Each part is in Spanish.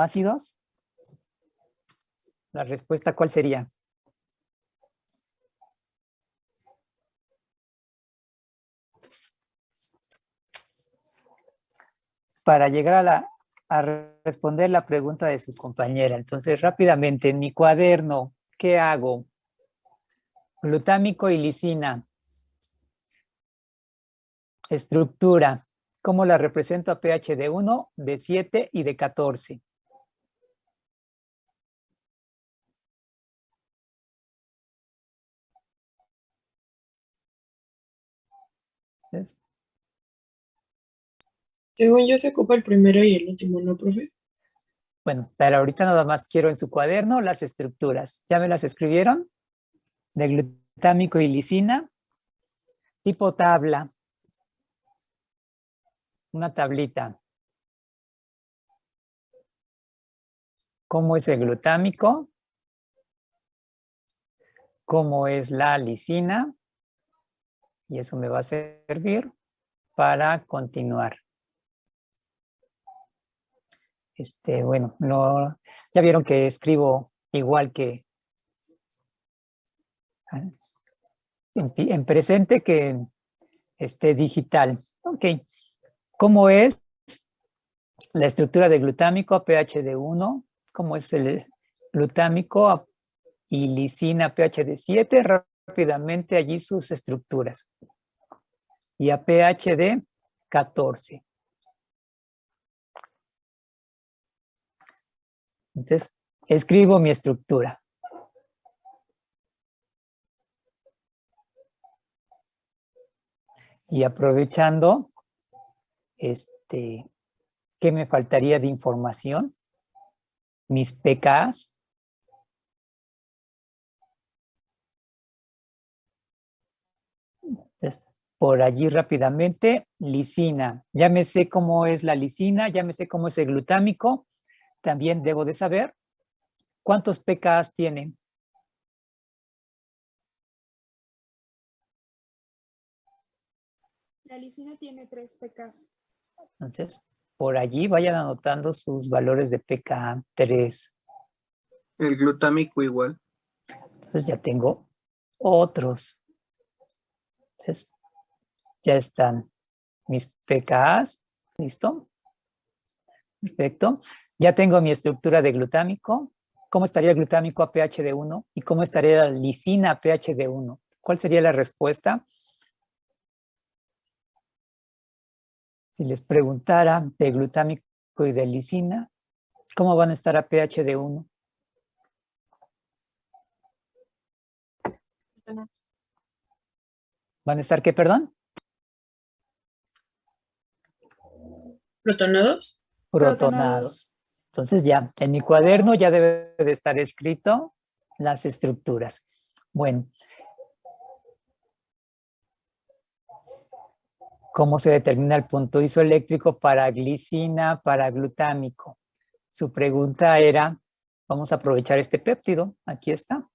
aminoácidos? La respuesta, ¿cuál sería? Para llegar a responder la pregunta de su compañera. Entonces, rápidamente, en mi cuaderno, ¿qué hago? Glutámico y lisina. Estructura. ¿Cómo la represento a pH de 1, de 7 y de 14? ¿Entonces? Según yo se ocupa el primero y el último, ¿no, profe? Bueno, pero ahorita nada más quiero en su cuaderno las estructuras. ¿Ya me las escribieron? De glutámico y lisina. Tipo tabla. Una tablita. ¿Cómo es el glutámico? ¿Cómo es la lisina? Y eso me va a servir para continuar. Bueno, no, ya vieron que escribo igual que en presente que en digital. Ok. ¿Cómo es la estructura de glutámico a pH de 1? ¿Cómo es el glutámico y lisina a pH de 7? Rápidamente allí sus estructuras. Y a pH de 14. Entonces, escribo mi estructura. Y aprovechando, ¿qué me faltaría de información? Mis pKs. Entonces, por allí rápidamente, lisina. Ya me sé cómo es la lisina, ya me sé cómo es el glutámico. También debo de saber cuántos pKs tiene. La lisina tiene 3 pKs. Entonces, por allí vayan anotando sus valores de pK 3. El glutámico igual. Entonces ya tengo otros. Entonces, ya están mis pKs. ¿Listo? Perfecto. Ya tengo mi estructura de glutámico. ¿Cómo estaría el glutámico a pH de 1? ¿Y cómo estaría la lisina a pH de 1? ¿Cuál sería la respuesta? Si les preguntara de glutámico y de lisina, ¿cómo van a estar a pH de 1? ¿Van a estar qué, perdón? ¿Protonados? Protonados. Entonces ya, en mi cuaderno ya debe de estar escrito las estructuras. Bueno. ¿Cómo se determina el punto isoeléctrico para glicina, para glutámico? Su pregunta era, vamos a aprovechar este péptido. Aquí está.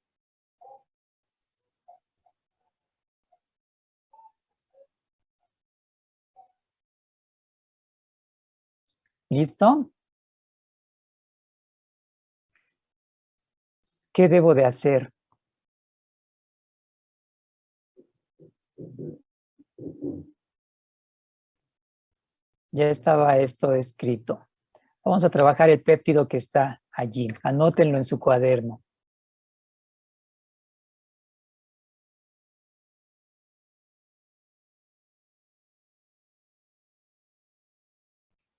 ¿Listo? ¿Qué debo de hacer? Ya estaba esto escrito. Vamos a trabajar el péptido que está allí. Anótenlo en su cuaderno.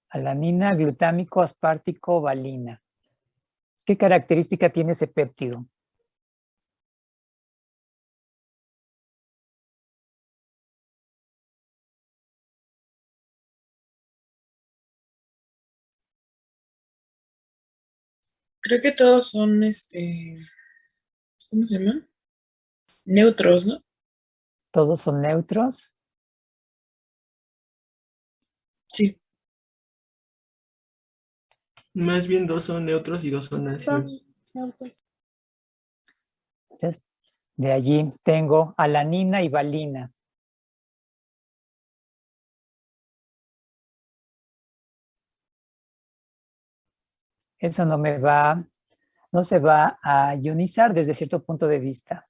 Alanina, glutámico, aspartico, valina. ¿Qué característica tiene ese péptido? Creo que todos son, ¿cómo se llaman? Neutros, ¿no? ¿Todos son neutros? Sí. Más bien 2 son neutros y 2 son ácidos. Neutros. Entonces, de allí tengo alanina y valina. eso no se va a ionizar desde cierto punto de vista.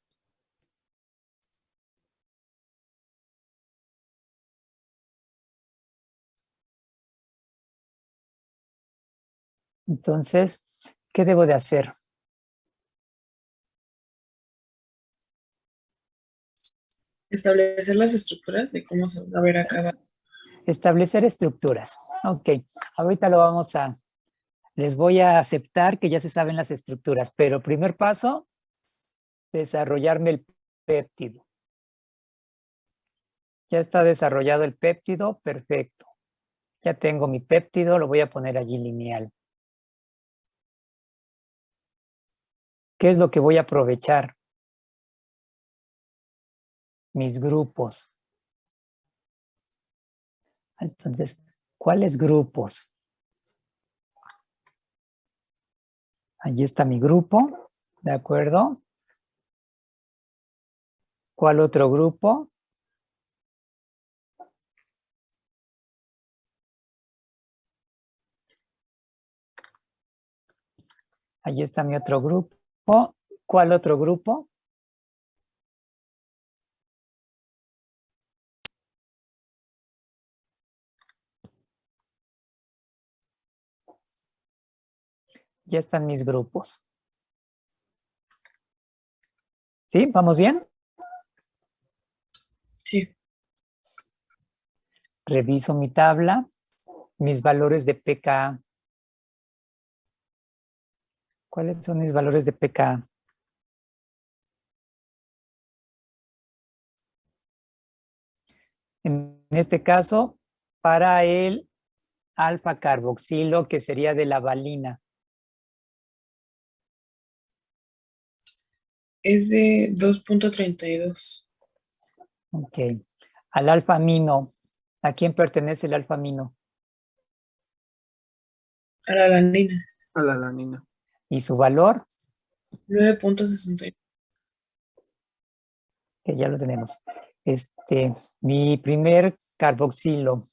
Entonces, ¿qué debo de hacer? Establecer las estructuras de cómo se va a ver a cada. Establecer estructuras. Ok, ahorita les voy a aceptar que ya se saben las estructuras, pero primer paso, desarrollarme el péptido. Ya está desarrollado el péptido, perfecto. Ya tengo mi péptido, lo voy a poner allí lineal. ¿Qué es lo que voy a aprovechar? Mis grupos. Entonces, ¿cuáles grupos? Allí está mi grupo, ¿de acuerdo? ¿Cuál otro grupo? Allí está mi otro grupo. ¿Cuál otro grupo? Ya están mis grupos. ¿Sí? ¿Vamos bien? Sí. Reviso mi tabla, mis valores de pKa. ¿Cuáles son mis valores de pKa? En este caso, para el alfa carboxilo, que sería de la valina. Es de 2.32. Ok. Al alfa amino, ¿a quién pertenece el alfa amino? A la alanina. A la alanina. Y su valor, 9.60. que ya lo tenemos. Mi primer carboxilo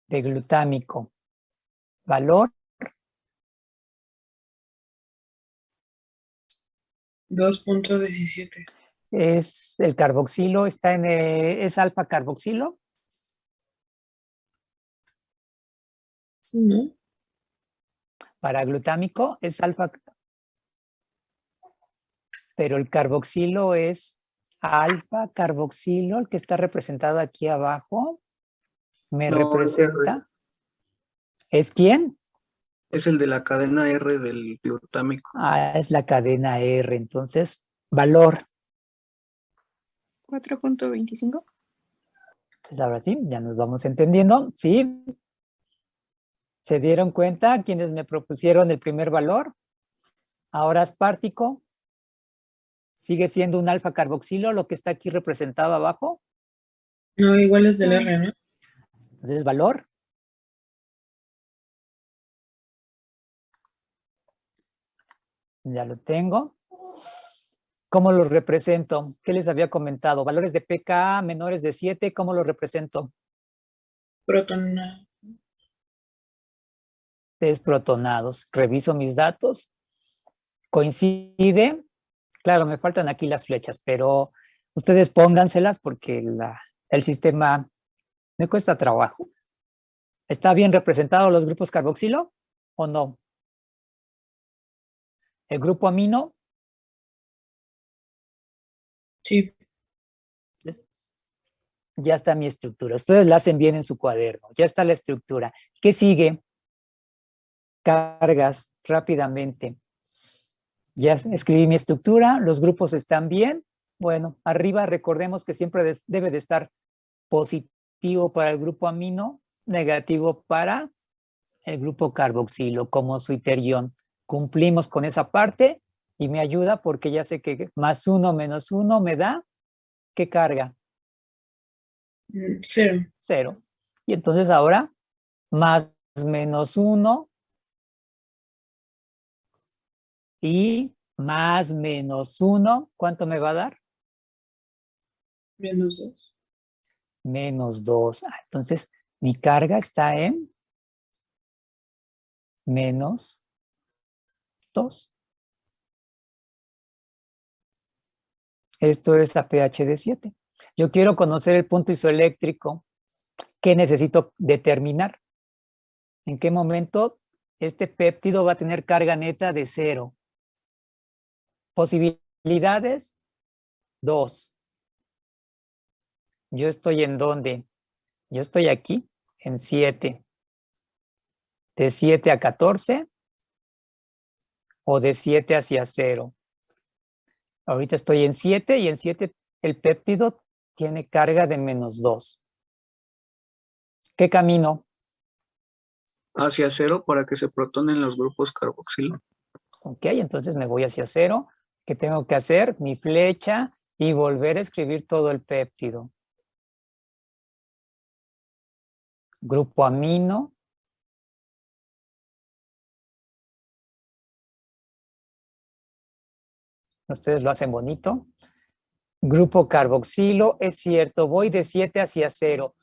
de glutámico, valor 2.17. es el carboxilo, es alfa carboxilo. Sí, ¿no? Para glutámico es alfa, pero el carboxilo es alfa carboxilo, el que está representado aquí abajo. Me No, representa. ¿Es quién? es el de la cadena R del glutámico. Ah, es la cadena R. Entonces, valor. 4.25. Entonces, ahora sí, ya nos vamos entendiendo. ¿Sí? ¿Se dieron cuenta quienes me propusieron el primer valor? Ahora aspartico. Sigue siendo un alfa carboxilo, lo que está aquí representado abajo. No, igual es del R, ¿no? Entonces, valor. Ya lo tengo. ¿Cómo los represento? ¿Qué les había comentado? Valores de pKa menores de 7, ¿cómo los represento? Protona. Desprotonados. Reviso mis datos. Coincide. Claro, me faltan aquí las flechas, pero ustedes pónganselas porque el sistema me cuesta trabajo. ¿Está bien representado los grupos carboxilo o no? El grupo amino, Sí. ya está mi estructura. Ustedes la hacen bien en su cuaderno. Ya está la estructura. ¿Qué sigue? Cargas rápidamente. Ya escribí mi estructura. Los grupos están bien. Bueno, arriba recordemos que siempre debe de estar positivo para el grupo amino, negativo para el grupo carboxilo, como su iterión. Cumplimos con esa parte y me ayuda porque ya sé que más 1 menos 1 me da, ¿qué carga? 0. 0. Y entonces ahora, más menos 1 y más menos 1, ¿cuánto me va a dar? Menos 2. Menos 2. Entonces, mi carga está en menos 2. Esto es a pH de 7. Yo quiero conocer el punto isoeléctrico. ¿Qué necesito determinar? ¿En qué momento este péptido va a tener carga neta de 0? Posibilidades, 2. Yo estoy ¿en dónde? Yo estoy aquí, en 7. ¿De 7 a 14? ¿O de 7 hacia 0? Ahorita estoy en 7 y en 7 el péptido tiene carga de menos 2. ¿Qué camino? Hacia 0 para que se protonen los grupos carboxilo. Ok, entonces me voy hacia 0. ¿Qué tengo que hacer? Mi flecha y volver a escribir todo el péptido. Grupo amino. Ustedes lo hacen bonito. Grupo carboxilo, es cierto, voy de 7 hacia 0.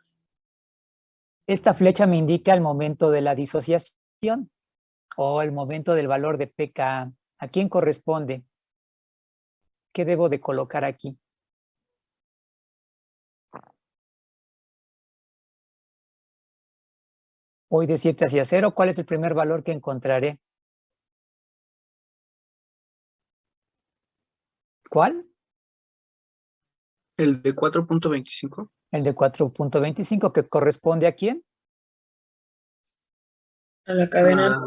Esta flecha me indica el momento de la disociación o el momento del valor de pKa. ¿A quién corresponde? ¿Qué debo de colocar aquí? Voy de 7 hacia 0. ¿Cuál es el primer valor que encontraré? ¿Cuál? El de 4.25. El de 4.25, ¿que corresponde a quién? A la cadena.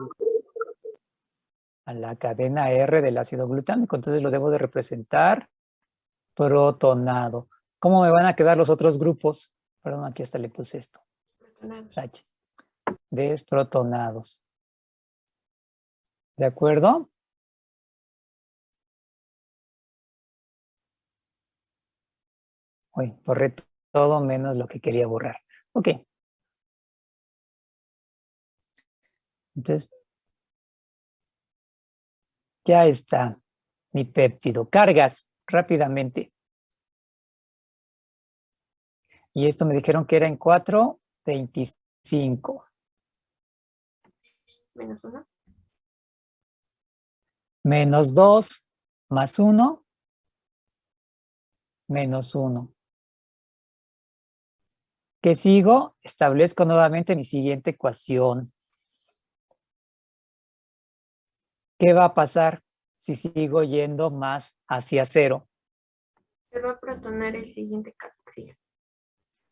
A la cadena R del ácido glutámico. Entonces lo debo de representar protonado. ¿Cómo me van a quedar los otros grupos? Perdón, aquí hasta le puse esto. H. Desprotonados. ¿De acuerdo? Uy, borré todo menos lo que quería borrar. Ok. Entonces, ya está mi péptido. Cargas rápidamente. Y esto me dijeron que era en 4.25. Menos 1. Menos 2 más 1. Menos 1. ¿Qué sigo? Establezco nuevamente mi siguiente ecuación. ¿Qué va a pasar si sigo yendo más hacia 0? Se va a protonar el siguiente carboxilo.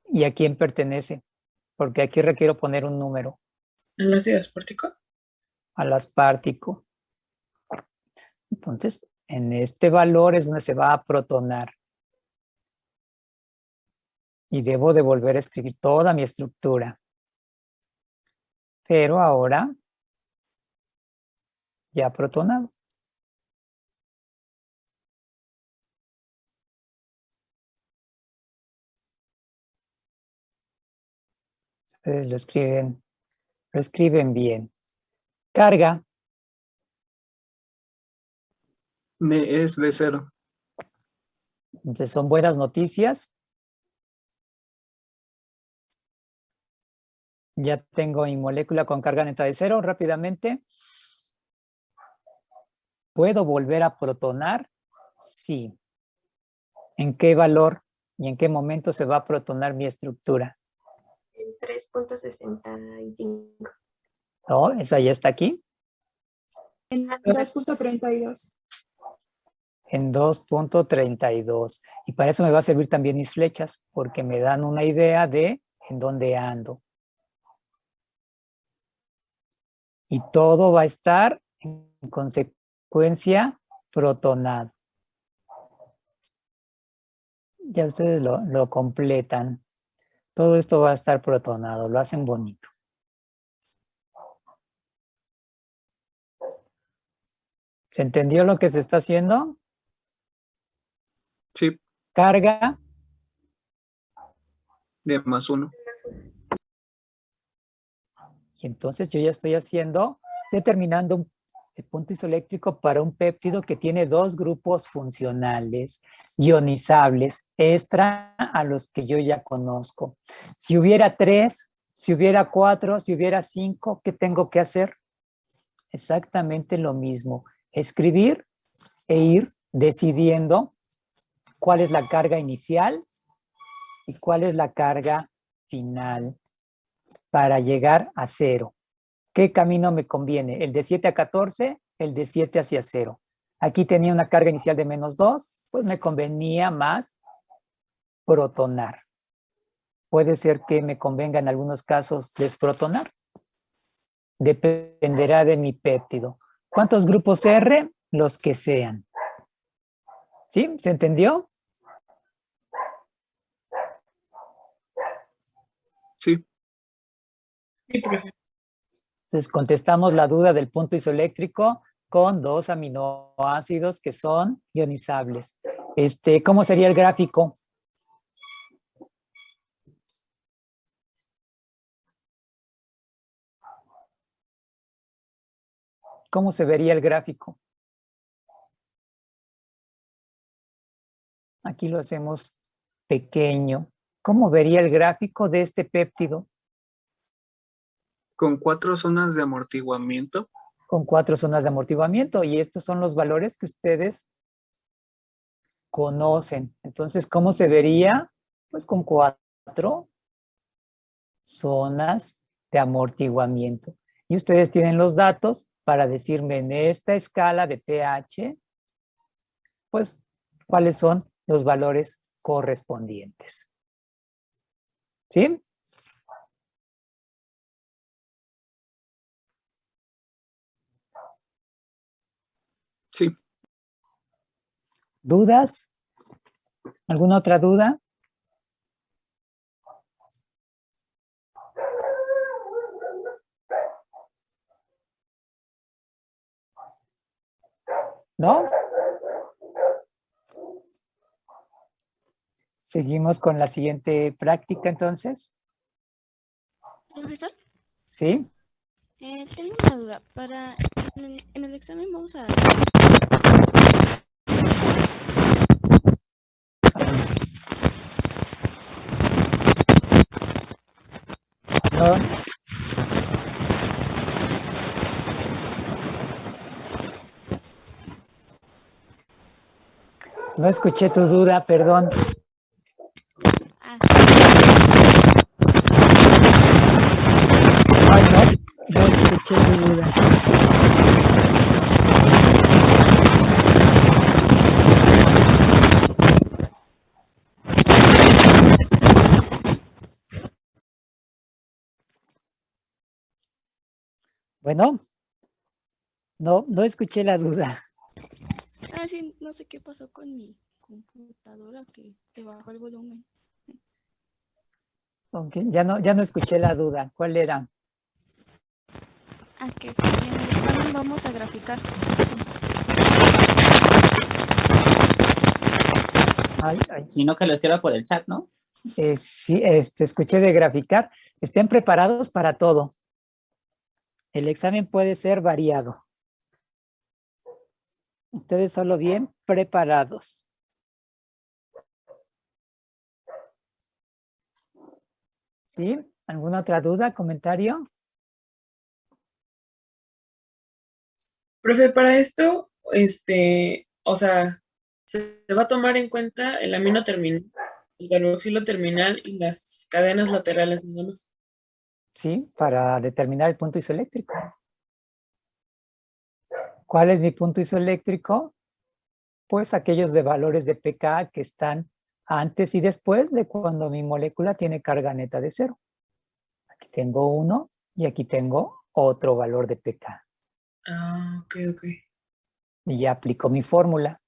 ¿Y a quién pertenece? Porque aquí requiero poner un número. ¿El ácido aspartico? Al aspartico. Entonces, en este valor es donde se va a protonar. Y debo de volver a escribir toda mi estructura. Pero ahora ya protonado. Ustedes lo escriben bien. Carga. Me es de 0. Entonces son buenas noticias. Ya tengo mi molécula con carga neta de 0 rápidamente. ¿Puedo volver a protonar? Sí. ¿En qué valor y en qué momento se va a protonar mi estructura? En 3.65. No, esa ya está aquí. En 2.32. En 2.32. Y para eso me va a servir también mis flechas, porque me dan una idea de en dónde ando. Y todo va a estar en consecuencia protonado. Ya ustedes lo completan. Todo esto va a estar protonado, lo hacen bonito. ¿Se entendió lo que se está haciendo? Sí, Carga. de más 1. Y entonces yo ya estoy determinando el punto isoeléctrico para un péptido que tiene 2 grupos funcionales ionizables extra a los que yo ya conozco. Si hubiera 3, si hubiera 4, si hubiera 5, ¿qué tengo que hacer? exactamente lo mismo. Escribir e ir decidiendo cuál es la carga inicial y cuál es la carga final para llegar a 0. ¿Qué camino me conviene? ¿El de 7 a 14? ¿El de 7 hacia 0? Aquí tenía una carga inicial de -2, pues me convenía más protonar. Puede ser que me convenga en algunos casos desprotonar. Dependerá de mi péptido. ¿Cuántos grupos R? Los que sean. ¿Sí? ¿Se entendió? Sí, Sí, profe. Entonces contestamos la duda del punto isoeléctrico con 2 aminoácidos que son ionizables. ¿Cómo sería el gráfico? ¿Cómo se vería el gráfico? Aquí lo hacemos pequeño. ¿Cómo vería el gráfico de este péptido? con 4 zonas de amortiguamiento. Con 4 zonas de amortiguamiento. Y estos son los valores que ustedes conocen. Entonces, ¿cómo se vería? Pues con 4 zonas de amortiguamiento. Y ustedes tienen los datos para decirme en esta escala de pH, pues, cuáles son los valores correspondientes. ¿Sí? Sí, ¿Dudas? ¿Alguna otra duda? ¿No? Seguimos con la siguiente práctica, entonces. Profesor, ¿Sí? tengo una duda. En el examen vamos a... No. No escuché tu duda, perdón. Ah, Ay, no escuché tu duda. Bueno, no escuché la duda. sí, no sé qué pasó con mi computadora que te bajó el volumen. Ok, ya no escuché la duda. ¿Cuál era? Que si en el examen vamos a graficar. Ay, Sino que lo escriba por el chat, ¿no? sí, escuché de graficar. Estén preparados para todo. El examen puede ser variado. Ustedes solo bien preparados. ¿Sí? ¿Alguna otra duda, comentario? Profe, para esto, o sea, se va a tomar en cuenta el amino terminal, el carboxilo terminal y las cadenas laterales, nada más. Sí, para determinar el punto isoeléctrico. ¿Cuál es mi punto isoeléctrico? Pues aquellos de valores de pK que están antes y después de cuando mi molécula tiene carga neta de 0. Aquí tengo uno y aquí tengo otro valor de pK. Ah, ok. Y ya aplico mi fórmula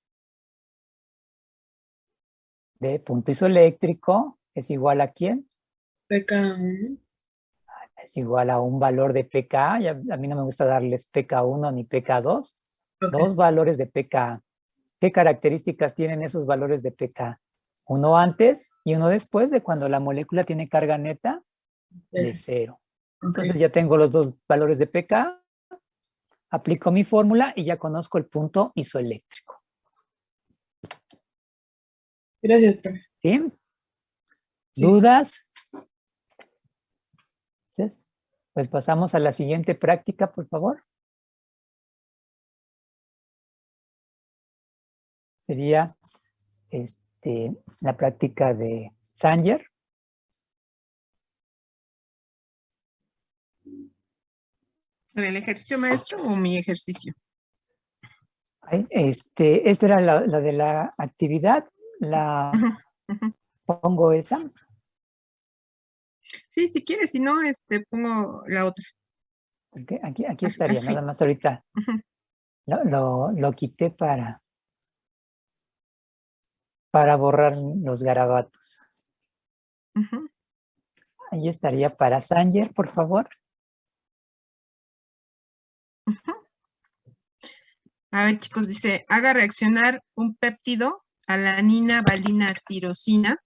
de punto isoeléctrico es igual a ¿quién? PK1. Es igual a un valor de pK. A mí no me gusta darles pK1 ni pK2. Ok. Dos valores de pK. ¿Qué características tienen esos valores de pK? Uno antes y uno después de cuando la molécula tiene carga neta de 0. Ok. Entonces ya tengo los dos valores de pK, aplico mi fórmula y ya conozco el punto isoeléctrico. Gracias, profe. ¿Sí? Sí. ¿Dudas? Entonces, pues pasamos a la siguiente práctica, por favor. sería la práctica de Sanger. ¿En el ejercicio, maestro, o mi ejercicio? Esta era la de la actividad. La pongo esa. Sí, si quieres, si no, pongo la otra. Porque aquí estaría, nada más ahorita. Lo quité para borrar los garabatos. Ahí estaría para Sanger, por favor. A ver, chicos, dice, haga reaccionar un péptido alanina, valina, tirosina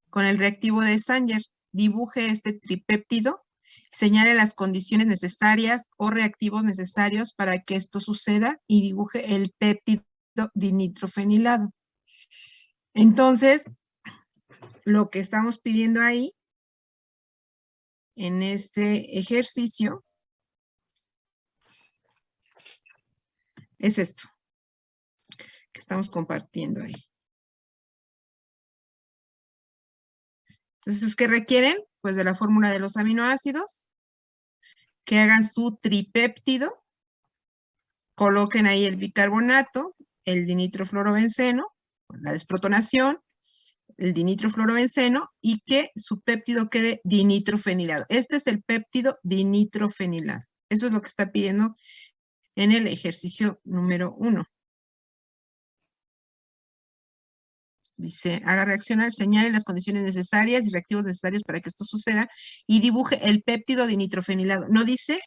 con el reactivo de Sanger. Dibuje este tripéptido, señale las condiciones necesarias o reactivos necesarios para que esto suceda y dibuje el péptido dinitrofenilado. Entonces, lo que estamos pidiendo ahí, en este ejercicio, es esto que estamos compartiendo ahí. Entonces, ¿qué requieren? Pues de la fórmula de los aminoácidos, que hagan su tripéptido, coloquen ahí el bicarbonato, el dinitrofluorobenceno, la desprotonación, el dinitrofluorobenceno, y que su péptido quede dinitrofenilado. Este es el péptido dinitrofenilado. Eso es lo que está pidiendo en el ejercicio número 1. Dice, haga reaccionar, señale las condiciones necesarias y reactivos necesarios para que esto suceda y dibuje el péptido dinitrofenilado. No dice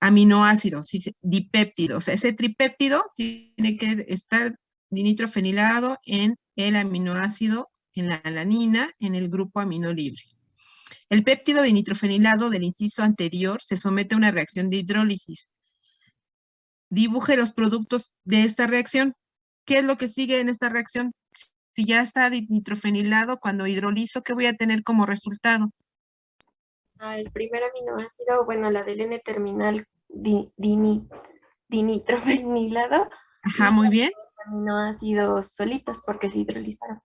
aminoácidos, dice dipéptido. O sea, ese tripéptido tiene que estar dinitrofenilado en el aminoácido, en la alanina, en el grupo amino libre. El péptido dinitrofenilado del inciso anterior se somete a una reacción de hidrólisis. Dibuje los productos de esta reacción. ¿Qué es lo que sigue en esta reacción? Si ya está dinitrofenilado, cuando hidrolizo, ¿qué voy a tener como resultado? El primer aminoácido, bueno, la del N-terminal dinitrofenilado. Ajá, muy bien. Aminoácidos solitos porque se hidrolizaron.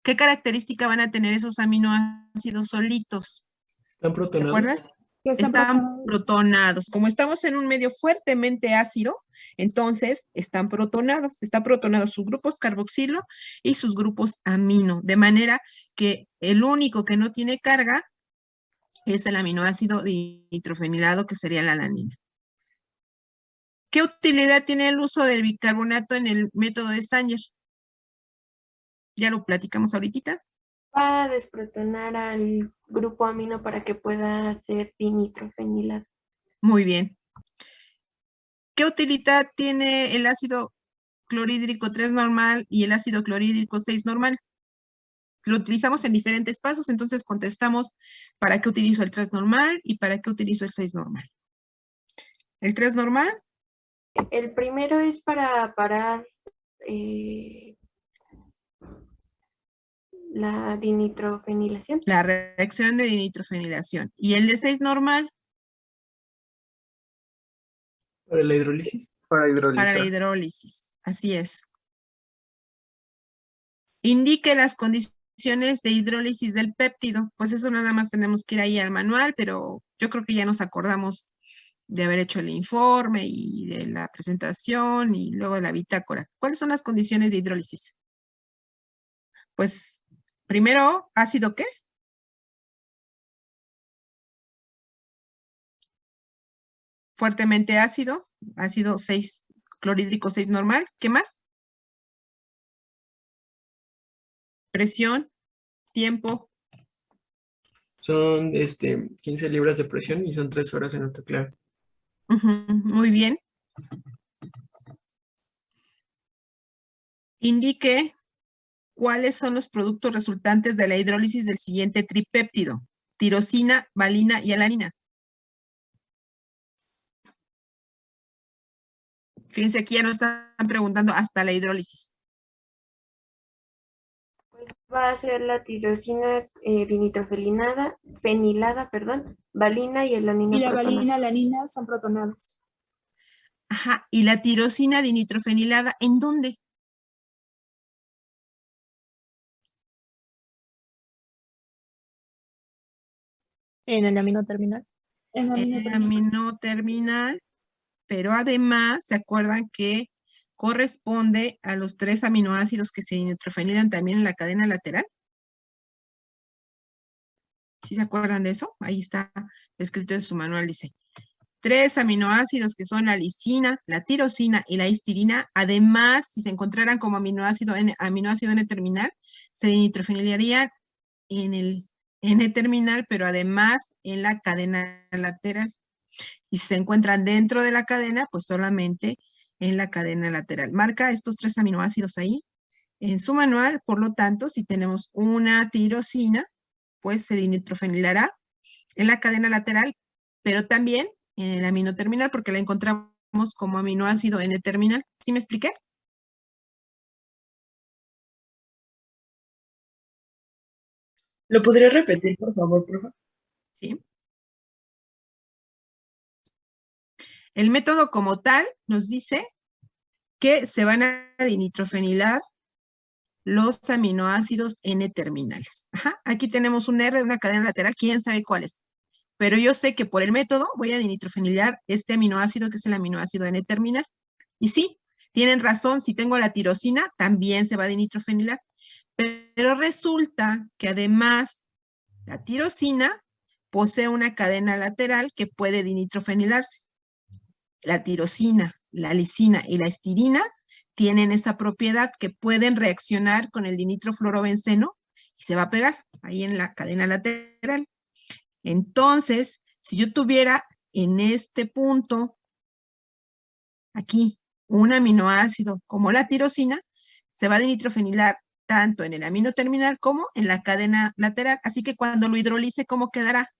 ¿Qué característica van a tener esos aminoácidos solitos? ¿Están ¿Te protonados? acuerdas? Están protonados. Como estamos en un medio fuertemente ácido, entonces están protonados. Están protonados sus grupos carboxilo y sus grupos amino. De manera que el único que no tiene carga es el aminoácido dinitrofenilado, que sería la alanina. ¿Qué utilidad tiene el uso del bicarbonato en el método de Sanger? Ya lo platicamos ahorita. Va a desprotonar al grupo amino para que pueda ser dinitrofenilado. Muy bien. ¿Qué utilidad tiene el ácido clorhídrico 3 normal y el ácido clorhídrico 6 normal? Lo utilizamos en diferentes pasos, entonces contestamos para qué utilizo el 3 normal y para qué utilizo el 6 normal. ¿El 3 normal? El primero es para parar la dinitrofenilación. La reacción de dinitrofenilación. ¿Y el de 6 normal? ¿Para la hidrólisis? Para hidrolizar. Para la hidrólisis, así es. Indique las condiciones de hidrólisis del péptido. Pues eso nada más tenemos que ir ahí al manual, pero yo creo que ya nos acordamos de haber hecho el informe y de la presentación y luego de la bitácora. ¿Cuáles son las condiciones de hidrólisis? Pues primero, ¿ácido qué? Fuertemente ácido, ácido 6, clorhídrico 6 normal. ¿Qué más? Presión, tiempo. Son 15 libras de presión y son 3 horas en autoclave. Muy bien. Indique cuáles son los productos resultantes de la hidrólisis del siguiente tripéptido: tirosina, valina y alanina. Fíjense, aquí ya nos están preguntando hasta la hidrólisis. Pues va a ser la tirosina dinitrofenilada, valina y alanina. Y la protonada. valina y la alanina son protonados. Ajá, ¿y la tirosina dinitrofenilada en dónde? En el amino terminal. En En el amino terminal, pero además, ¿se acuerdan que corresponde a los 3 aminoácidos que se nitrofenilan también en la cadena lateral? ¿Sí se acuerdan de eso? Ahí está escrito en su manual, dice. 3 aminoácidos que son la lisina, la tirosina y la histidina. Además, si se encontraran como aminoácido N terminal, se nitrofenilarían en el N terminal, pero además en la cadena lateral. Y si se encuentran dentro de la cadena, pues solamente en la cadena lateral. Marca estos 3 aminoácidos ahí en su manual. Por lo tanto, si tenemos una tirosina, pues se dinitrofenilará en la cadena lateral, pero también en el amino terminal, porque la encontramos como aminoácido N terminal. ¿Sí me expliqué? ¿Lo podría repetir, por favor, profe? Sí. El método como tal nos dice que se van a dinitrofenilar los aminoácidos N terminales. Ajá. Aquí tenemos un R de una cadena lateral, quién sabe cuál es. Pero yo sé que por el método voy a dinitrofenilar este aminoácido que es el aminoácido N terminal. Y sí, tienen razón, si tengo la tirosina, también se va a dinitrofenilar. Pero resulta que además la tirosina posee una cadena lateral que puede dinitrofenilarse. La tirosina, la lisina y la histidina tienen esa propiedad que pueden reaccionar con el dinitrofluorobenceno y se va a pegar ahí en la cadena lateral. Entonces, si yo tuviera en este punto, aquí, un aminoácido como la tirosina, se va a dinitrofenilar tanto en el amino terminal como en la cadena lateral. Así que cuando lo hidrolice, ¿cómo quedará?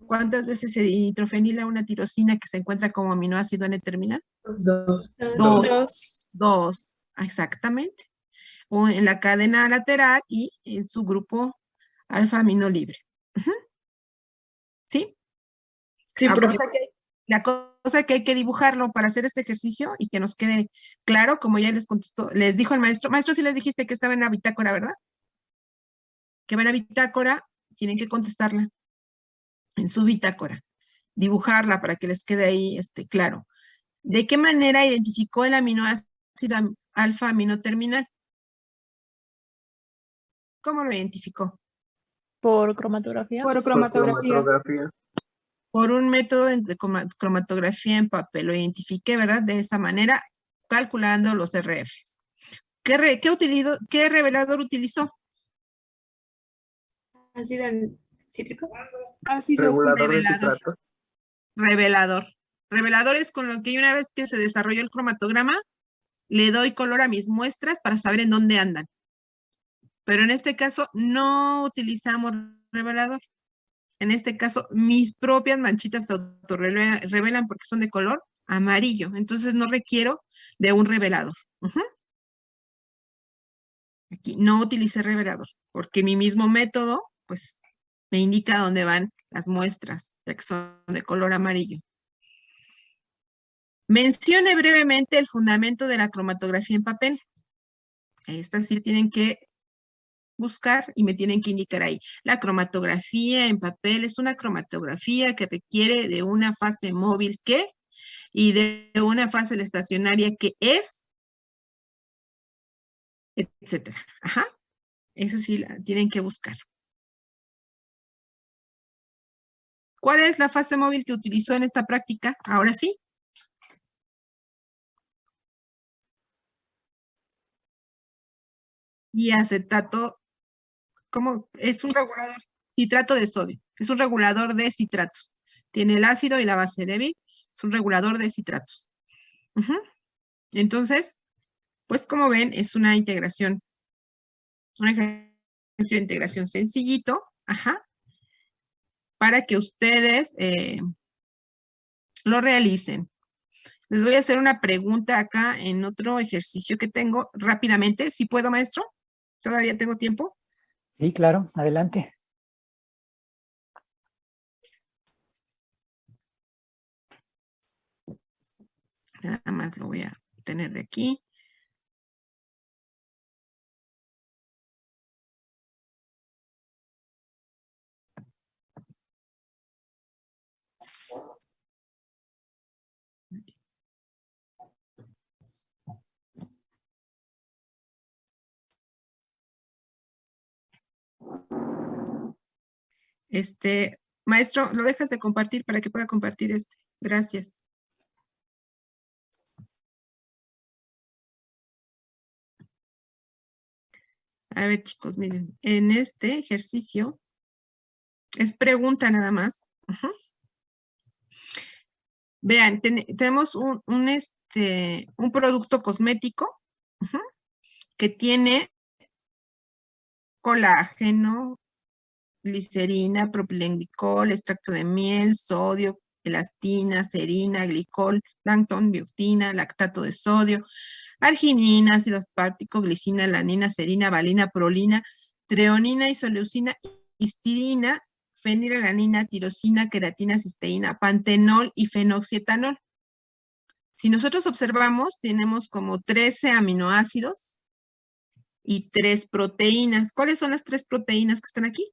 ¿Cuántas veces se dinitrofenila una tirosina que se encuentra como aminoácido N terminal? 2. Dos. Dos, exactamente. O en la cadena lateral y en su grupo alfa-amino libre. Ujú. ¿Sí? Sí, profe. La cosa que hay que dibujarlo para hacer este ejercicio y que nos quede claro, como ya les contestó, les dijo el maestro. Maestro, sí les dijiste que estaba en la bitácora, ¿verdad? Que va en la bitácora, tienen que contestarla en su bitácora. Dibujarla para que les quede ahí claro. ¿De qué manera identificó el aminoácido alfa-amino terminal? ¿Cómo lo identificó? Por cromatografía. Por cromatografía. Cromatografía. Por un método de cromatografía en papel. Lo identifiqué, ¿verdad? De esa manera, calculando los RFs. ¿Qué revelador utilizó? ¿Ácido cítrico? Ácido Regulador de Revelador. citratos. Revelador. Revelador es con lo que una vez que se desarrolló el cromatograma, le doy color a mis muestras para saber en dónde andan. Pero en este caso no utilizamos revelador. En este caso, mis propias manchitas se autorrevelan porque son de color amarillo. Entonces no requiero de un revelador. Aquí no utilicé revelador porque mi mismo método, pues, me indica dónde van las muestras, ya que son de color amarillo. Mencione brevemente el fundamento de la cromatografía en papel. Estas sí tienen que buscar y me tienen que indicar ahí. La cromatografía en papel es una cromatografía que requiere de una fase móvil que y de una fase estacionaria que es, etcétera. Ajá. Eso sí la tienen que buscar. ¿Cuál es la fase móvil que utilizó en esta práctica? Ahora sí. Y acetato, ¿cómo? Es un regulador, citrato de sodio. Es un regulador de citratos. Tiene el ácido y la base débil. Es un regulador de citratos. Entonces, pues como ven, es una integración. Un ejercicio de integración sencillito. Ajá. Para que ustedes lo realicen. Les voy a hacer una pregunta acá en otro ejercicio que tengo rápidamente. ¿Sí puedo, maestro? ¿Todavía tengo tiempo? Sí, claro, adelante. Nada más lo voy a tener de aquí. Maestro, ¿lo dejas de compartir para que pueda compartir este? Gracias. A ver, chicos, miren, en este ejercicio es pregunta nada más. Ajá. Vean, tenemos un producto cosmético, ajá, que tiene colágeno, glicerina, propilenglicol, extracto de miel, sodio, elastina, serina, glicol, plancton, biotina, lactato de sodio, arginina, ácido aspartico, glicina, alanina, serina, valina, prolina, treonina, isoleucina, histidina, fenilalanina, tirosina, queratina, cisteína, pantenol y fenoxietanol. Si nosotros observamos, tenemos como 13 aminoácidos y 3 proteínas. ¿Cuáles son las 3 proteínas que están aquí?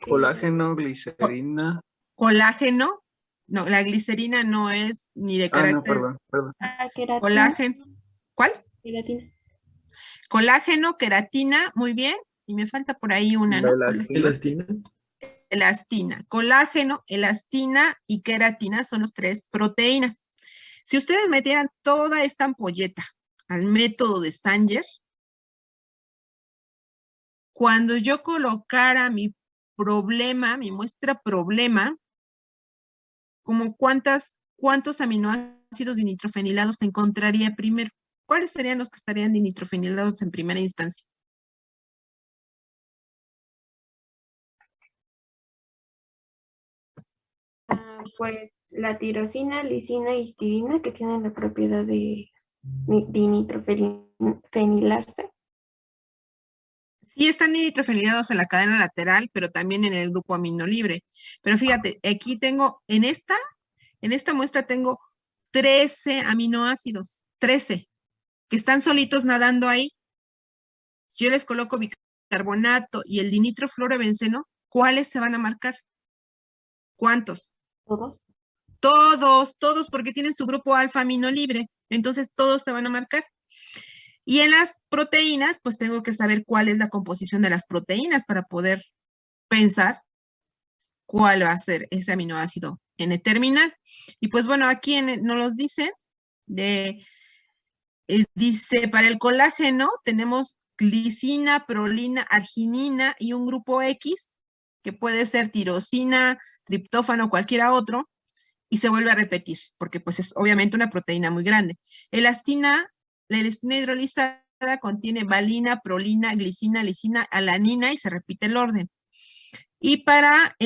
Colágeno, glicerina. Colágeno. No, la glicerina no es ni de carácter. No, perdón. Queratina. Colágeno. ¿Cuál? Queratina. Colágeno, queratina, muy bien. Y me falta por ahí una, ¿no? Elastina. Elastina. Colágeno, elastina y queratina son los 3 proteínas. Si ustedes metieran toda esta ampolleta al método de Sanger, cuando yo colocara mi problema, mi muestra problema, como cuántos aminoácidos dinitrofenilados encontraría primero. ¿Cuáles serían los que estarían dinitrofenilados en primera instancia? Pues la tirosina, lisina y histidina, que tienen la propiedad de dinitrofenilarse. Sí están dinitrofenilados en la cadena lateral, pero también en el grupo amino libre. Pero fíjate, aquí tengo, en esta muestra tengo 13 aminoácidos, 13, que están solitos nadando ahí. Si yo les coloco bicarbonato y el dinitrofluorobenceno, ¿cuáles se van a marcar? ¿Cuántos? Todos. Todos, porque tienen su grupo alfa amino libre. Entonces todos se van a marcar. Y en las proteínas, pues tengo que saber cuál es la composición de las proteínas para poder pensar cuál va a ser ese aminoácido N-terminal. Y pues bueno, aquí nos los dice, dice, para el colágeno tenemos glicina, prolina, arginina y un grupo X, que puede ser tirosina, triptófano, cualquiera otro, y se vuelve a repetir, porque pues es obviamente una proteína muy grande. La elastina hidrolizada contiene valina, prolina, glicina, lisina, alanina y se repite el orden. Y para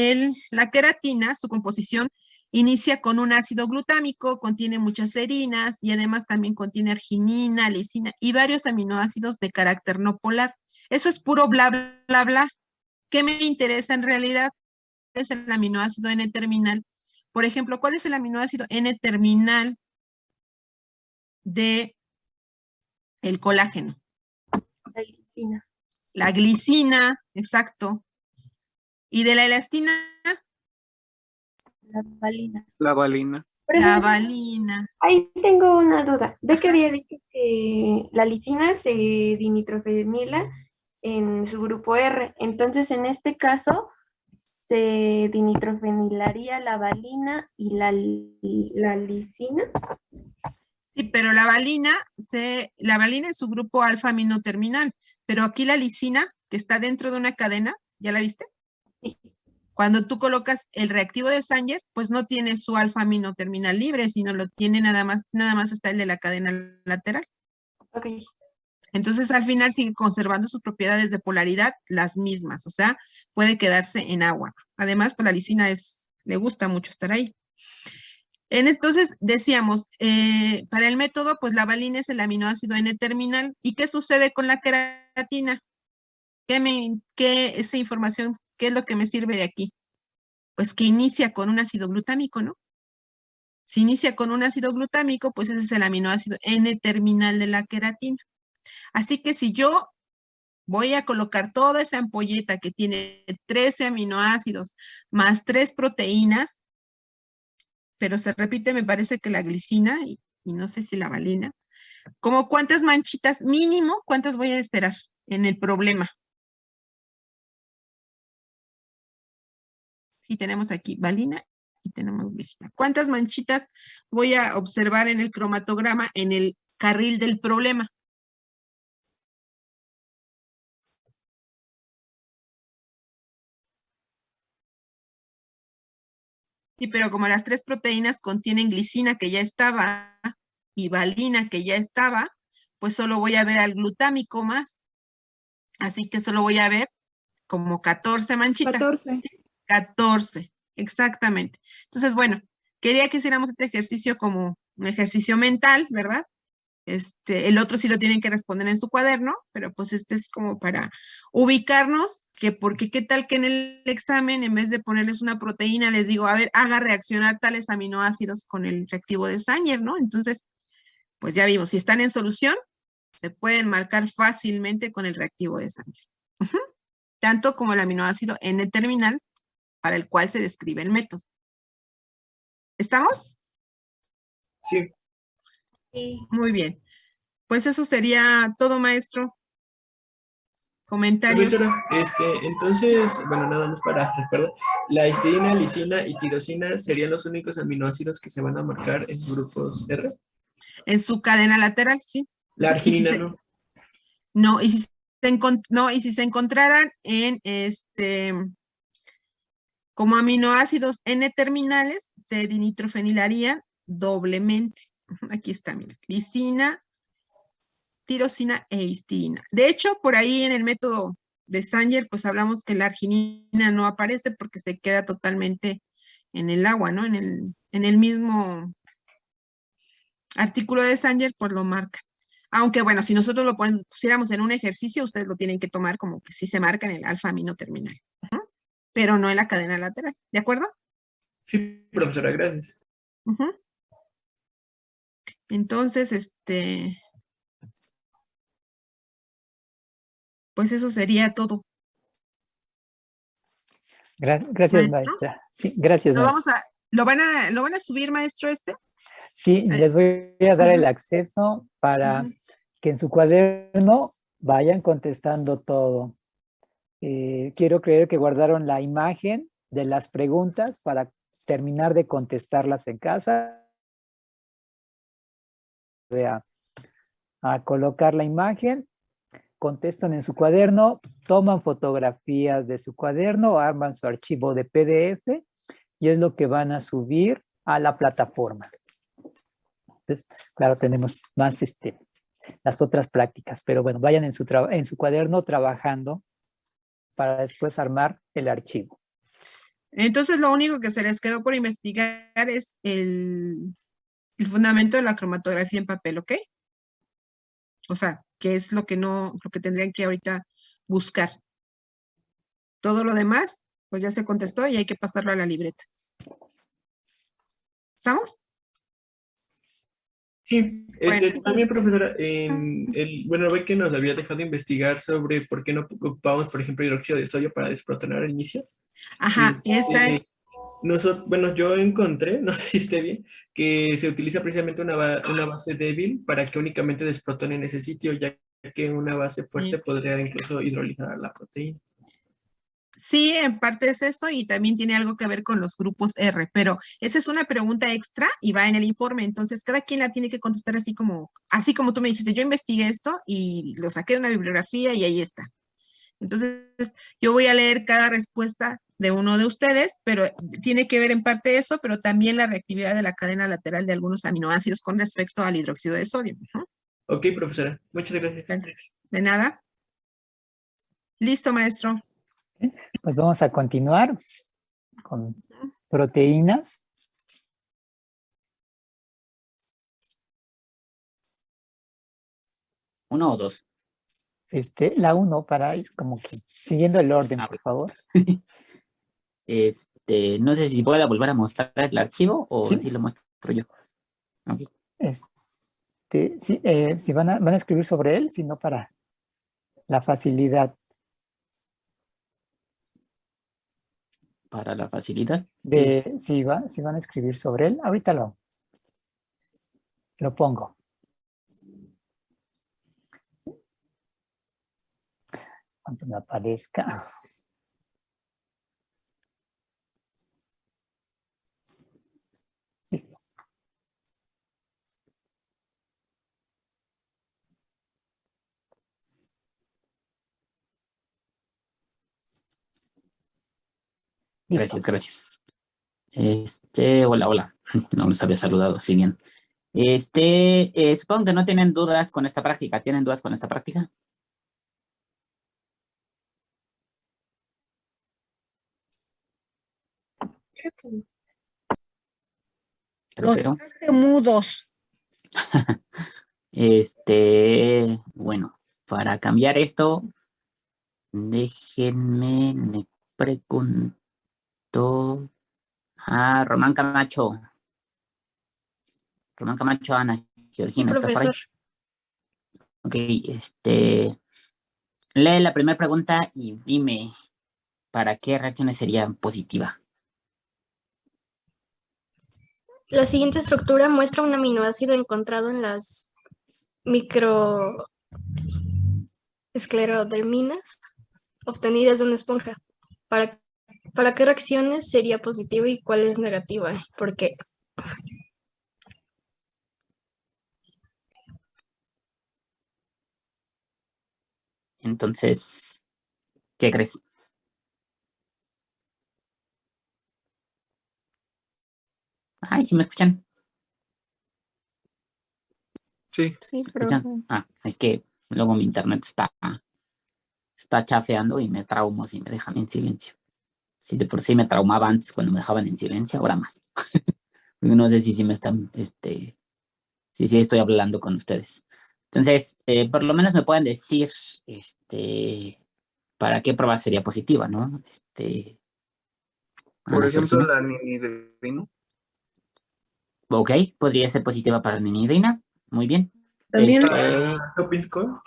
la queratina, su composición inicia con un ácido glutámico, contiene muchas serinas y además también contiene arginina, lisina y varios aminoácidos de carácter no polar. Eso es puro bla, bla, bla. ¿Qué me interesa en realidad? ¿Cuál es el aminoácido N-terminal? Por ejemplo, ¿cuál es el aminoácido N-terminal de el colágeno? La glicina. La glicina, exacto. ¿Y de la elastina? La valina. La valina. La valina. Ahí tengo una duda. Ve que había dicho que la lisina se dinitrofenila en su grupo R. Entonces, en este caso, se dinitrofenilaría la valina y la lisina. Sí, pero la valina es su grupo alfa amino terminal, pero aquí la lisina, que está dentro de una cadena, ¿ya la viste? Sí. Cuando tú colocas el reactivo de Sanger, pues no tiene su alfa amino terminal libre, sino lo tiene nada más está el de la cadena lateral. Ok. Entonces al final sigue conservando sus propiedades de polaridad las mismas, o sea, puede quedarse en agua. Además, pues la lisina le gusta mucho estar ahí. Entonces, decíamos, para el método, pues la valina es el aminoácido N-terminal. ¿Y qué sucede con la queratina? Esa información, qué es lo que me sirve de aquí? Pues que inicia con un ácido glutámico, ¿no? Si inicia con un ácido glutámico, pues ese es el aminoácido N-terminal de la queratina. Así que si yo voy a colocar toda esa ampolleta que tiene 13 aminoácidos más 3 proteínas, pero se repite, me parece que la glicina y no sé si la valina, como cuántas manchitas, mínimo, cuántas voy a esperar en el problema. Sí, tenemos aquí valina y tenemos glicina. ¿Cuántas manchitas voy a observar en el cromatograma en el carril del problema? Sí, pero como las 3 proteínas contienen glicina que ya estaba y valina que ya estaba, pues solo voy a ver al glutámico más. Así que solo voy a ver como 14 manchitas. 14. 14, exactamente. Entonces, bueno, quería que hiciéramos este ejercicio como un ejercicio mental, ¿verdad? El otro sí lo tienen que responder en su cuaderno, pero pues este es como para ubicarnos, que porque qué tal que en el examen, en vez de ponerles una proteína, les digo, a ver, haga reaccionar tales aminoácidos con el reactivo de Sanger, ¿no? Entonces, pues ya vimos, si están en solución, se pueden marcar fácilmente con el reactivo de Sanger. Tanto como el aminoácido N-terminal, para el cual se describe el método. ¿Estamos? Sí. Sí. Muy bien. Pues eso sería todo, maestro. Comentarios. Profesora, entonces, bueno, nada más para recordar, la histidina, lisina y tirosina serían los únicos aminoácidos que se van a marcar en grupos R. En su cadena lateral, sí. La Y si arginina se- no. No, y si se encontraran en como aminoácidos N-terminales, se dinitrofenilarían doblemente. Aquí está, mira, lisina, tirosina e histidina. De hecho, por ahí en el método de Sanger, pues hablamos que la arginina no aparece porque se queda totalmente en el agua, ¿no? En el mismo artículo de Sanger, pues lo marca. Aunque bueno, si nosotros lo pusiéramos en un ejercicio, ustedes lo tienen que tomar como que sí se marca en el alfa-amino terminal. Pero no en la cadena lateral, ¿de acuerdo? Sí, profesora, gracias. Entonces, pues eso sería todo. Gracias, Maestro. maestra. Sí, gracias, Lo maestra. ¿Lo van a subir, maestro, Sí, les voy a dar el acceso para que en su cuaderno vayan contestando todo. Quiero creer que guardaron la imagen de las preguntas para terminar de contestarlas en casa. Voy a colocar la imagen, contestan en su cuaderno, toman fotografías de su cuaderno, arman su archivo de PDF y es lo que van a subir a la plataforma. Entonces, claro, tenemos más las otras prácticas, pero bueno, vayan en su cuaderno trabajando para después armar el archivo. Entonces, lo único que se les quedó por investigar es el fundamento de la cromatografía en papel, ¿ok? O sea, que es lo que tendrían que ahorita buscar. Todo lo demás, pues ya se contestó y hay que pasarlo a la libreta. ¿Estamos? Sí, Bueno. también, profesora, bueno, ve que nos había dejado investigar sobre por qué no ocupamos, por ejemplo, hidróxido de sodio para desprotonar al inicio. Ajá, esa es. Bueno, yo encontré, no sé si esté bien, que se utiliza precisamente una base débil para que únicamente desprotone en ese sitio, ya que una base fuerte podría incluso hidrolizar la proteína. Sí, en parte es eso y también tiene algo que ver con los grupos R, pero esa es una pregunta extra y va en el informe, entonces cada quien la tiene que contestar así como tú me dijiste, yo investigué esto y lo saqué de una bibliografía y ahí está. Entonces, yo voy a leer cada respuesta de uno de ustedes, pero tiene que ver en parte eso, pero también la reactividad de la cadena lateral de algunos aminoácidos con respecto al hidróxido de sodio. Ok, profesora, muchas gracias. De nada. Listo, maestro. Pues vamos a continuar con proteínas. ¿Uno o dos? La 1 para ir como que siguiendo el orden, por favor. No sé si pueda volver a mostrar el archivo o Sí. si lo muestro yo. Okay. Sí, si van a escribir sobre él, sino para la facilidad. Para la facilidad. Si van a escribir sobre él, ahorita lo pongo. cuanto me aparezca. Listo. Listo. Gracias, gracias. Hola, hola. No los había saludado, si bien. Supongo que no tienen dudas con esta práctica. ¿Tienen dudas con esta práctica? Creo que no. Pero, Nos pero, dejaste mudos. bueno, para cambiar esto, déjenme, le pregunto a Román Camacho. Román Camacho, Ana Sí, Georgina, ¿estás por ahí? profesor. Ok, lee la primera pregunta y dime para qué reacciones sería positiva. La siguiente estructura muestra un aminoácido encontrado en las microescleroderminas obtenidas de una esponja. ¿Para qué reacciones sería positiva y cuál es negativa? ¿Por qué? Entonces, ¿qué crees? Ay, ¿sí me escuchan? Sí, Sí, ¿Escuchan? profe. Ah, es que luego mi internet está chafeando y me traumo si me dejan en silencio. Si de por sí me traumaba antes cuando me dejaban en silencio, ahora más. No sé si me están, sí estoy hablando con ustedes. Entonces, por lo menos me pueden decir, para qué prueba sería positiva, ¿no? por Ana ejemplo, Georgina. la ninidrina. Ok, podría ser positiva para la ninidrina. Muy bien. También Hopkins Code.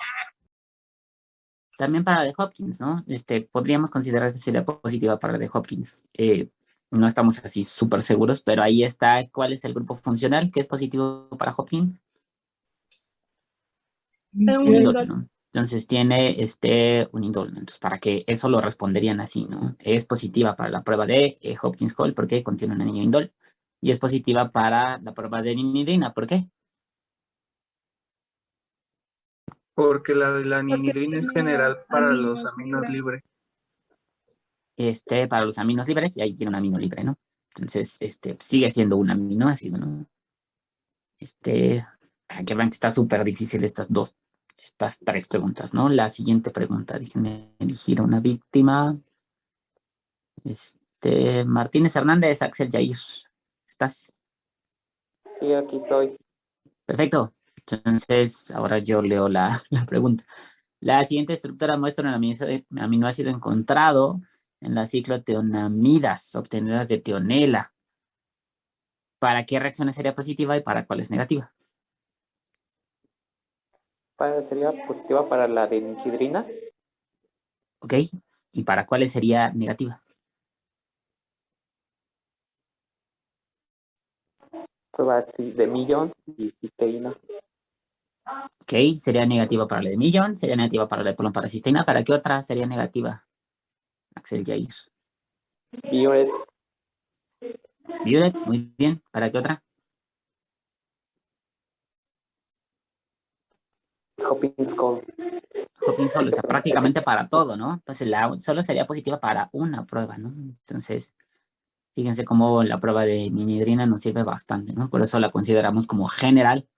También para la de Hopkins, ¿no? Podríamos considerar que sería positiva para la de Hopkins. No estamos así súper seguros, pero ahí está cuál es el grupo funcional que es positivo para Hopkins. Un indol, ¿no? Entonces tiene un indol. Entonces, para que eso lo responderían así, ¿no? Es positiva para la prueba de Hopkins Hall porque contiene un anillo indol. Y es positiva para la prueba de ninidrina. ¿Por qué? Porque la Porque ninidrina es tiene general para los aminos aminos libres. libres. Para los aminos libres, y ahí tiene un amino libre, ¿no? Entonces, sigue siendo un aminoácido, ¿no? Para que vean que está súper difícil estas tres preguntas, ¿no? La siguiente pregunta, déjenme elegir una víctima. Martínez Hernández, Axel Yair, ¿estás? Sí, aquí estoy. Perfecto. Entonces, ahora yo leo la pregunta. La siguiente estructura muestra un aminoácido encontrado en las cicloteonamidas obtenidas de teonela. ¿Para qué reacciones sería positiva y para cuál es negativa? Sería positiva para la de ninchidrina. ¿Ok? ¿Y para cuáles sería negativa? Prueba así de millón y cisteína. ¿Ok? Sería negativa para la de Millón, sería negativa para la de polonparasisteína. ¿Para qué otra sería negativa? Axel Jair. Violet. Violet, muy bien. ¿Para qué otra? Hopkins Code. Hopkins Hall, o sea, prácticamente para todo, ¿no? Pues solo sería positiva para una prueba, ¿no? Entonces, fíjense cómo la prueba de ninidrina nos sirve bastante, ¿no? Por eso la consideramos como general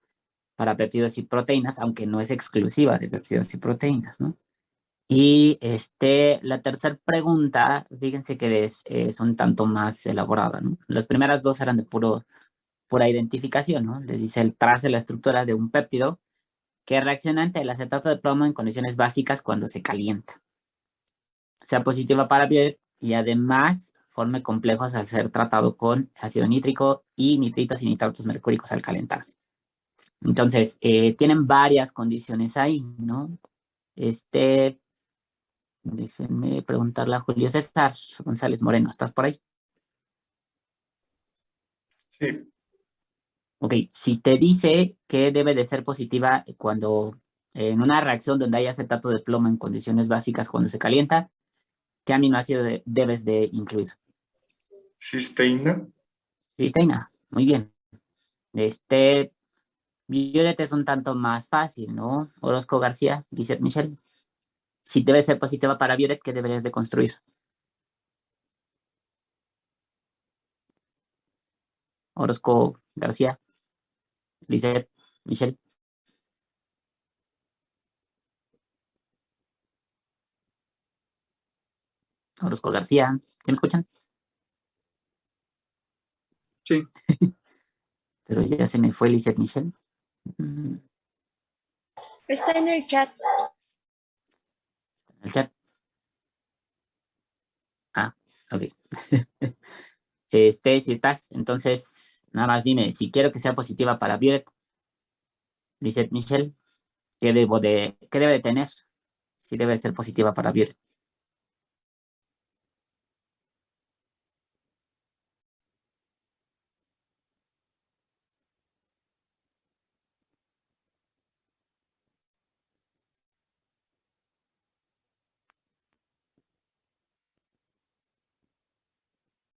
para péptidos y proteínas, aunque no es exclusiva de péptidos y proteínas, ¿no? Y la tercera pregunta, fíjense que es un tanto más elaborada, ¿no? Las primeras dos eran de pura identificación, ¿no? Les dice el trace la estructura de un péptido que reacciona ante el acetato de plomo en condiciones básicas cuando se calienta. Sea positiva para piel y además forme complejos al ser tratado con ácido nítrico y nitritos y nitratos mercúricos al calentarse. Entonces, tienen varias condiciones ahí, ¿no? Déjenme preguntarle a Julio César González Moreno, ¿estás por ahí? Sí. Ok, si te dice que debe de ser positiva cuando En una reacción donde hay acetato de plomo en condiciones básicas cuando se calienta, ¿qué aminoácido debes de incluir? Cisteína. Cisteína, muy bien. Violet es un tanto más fácil, ¿no? Orozco García, Lizeth Michelle. Si debe ser positiva para Violet, ¿qué deberías de construir? Orozco García, Lizeth Michelle. Orozco García, ¿sí me escuchan? Sí. Pero ya se me fue Lizeth Michelle. Mm, Está en el chat. el chat. Ah, ok. Si estás, entonces, nada más dime, si quiero que sea positiva para Violet, Lizeth Michelle, ¿qué debe de tener? Si debe ser positiva para Violet.